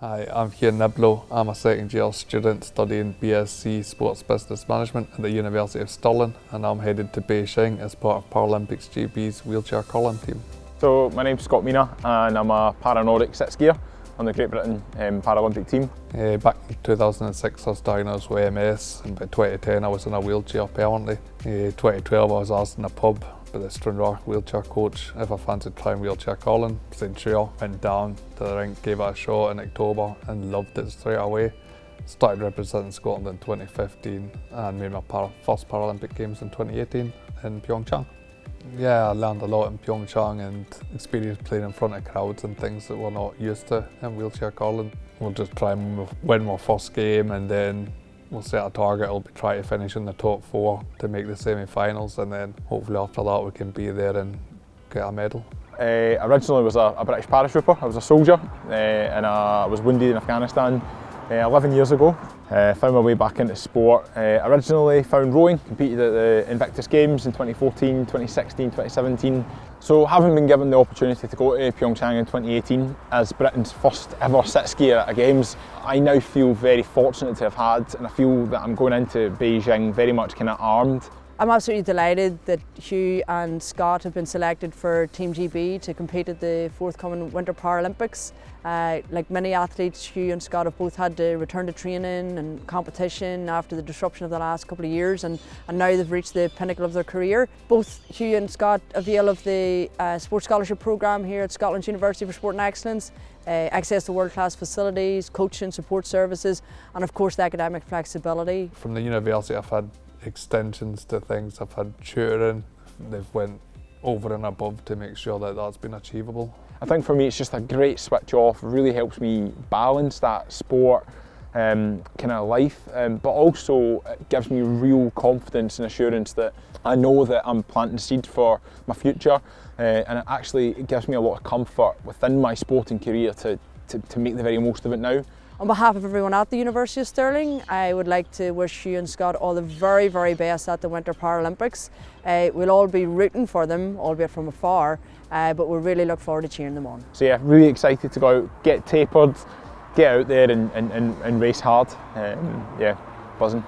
Hi, I'm Hugh Niblo. I'm a second year student studying BSc Sports Business Management at the University of Stirling, and I'm headed to Beijing as part of Paralympics GB's wheelchair curling team. So my name's Scott Mina and I'm a para-Nordic sit skier on the Great Britain Paralympic team. Back in 2006 I was diagnosed with MS, and by 2010 I was in a wheelchair permanently. 2012 I was asked in a pub by the Stranraer wheelchair coach if I fancied trying wheelchair curling. Said sure, went down to the rink, gave it a shot in October and loved it straight away. Started representing Scotland in 2015 and made my first Paralympic Games in 2018 in Pyeongchang. Yeah, I learned a lot in Pyeongchang and experienced playing in front of crowds and things that we're not used to in wheelchair curling. We'll just try and win our first game, and then we'll set a target. I'll be trying to finish in the top 4 to make the semi-finals, and then hopefully after that we can be there and get a medal. Originally was a British paratrooper. I was a soldier and I was wounded in Afghanistan 11 years ago. Found my way back into sport. Originally found rowing, competed at the Invictus Games in 2014, 2016, 2017. So having been given the opportunity to go to Pyeongchang in 2018 as Britain's first ever sit skier at a Games, I now feel very fortunate to have had, and I feel that I'm going into Beijing very much kind of armed. I'm absolutely delighted that Hugh and Scott have been selected for Team GB to compete at the forthcoming Winter Paralympics. Like many athletes, Hugh and Scott have both had to return to training and competition after the disruption of the last couple of years, and now they've reached the pinnacle of their career. Both Hugh and Scott avail of the Sports Scholarship Programme here at Scotland's University for Sport and Excellence, access to world-class facilities, coaching, support services, and of course the academic flexibility. From the university I've had extensions to things, I've had tutoring. They've went over and above to make sure that that's been achievable. I think for me it's just a great switch off. It really helps me balance that sport kind of life, but also it gives me real confidence and assurance that I know that I'm planting seeds for my future, and it gives me a lot of comfort within my sporting career to make the very most of it now. On behalf of everyone at the University of Stirling, I would like to wish Hugh and Scott all the very, very best at the Winter Paralympics. We'll all be rooting for them, albeit from afar, but we really look forward to cheering them on. So yeah, really excited to go out, get tapered, get out there and race hard. Yeah, buzzing.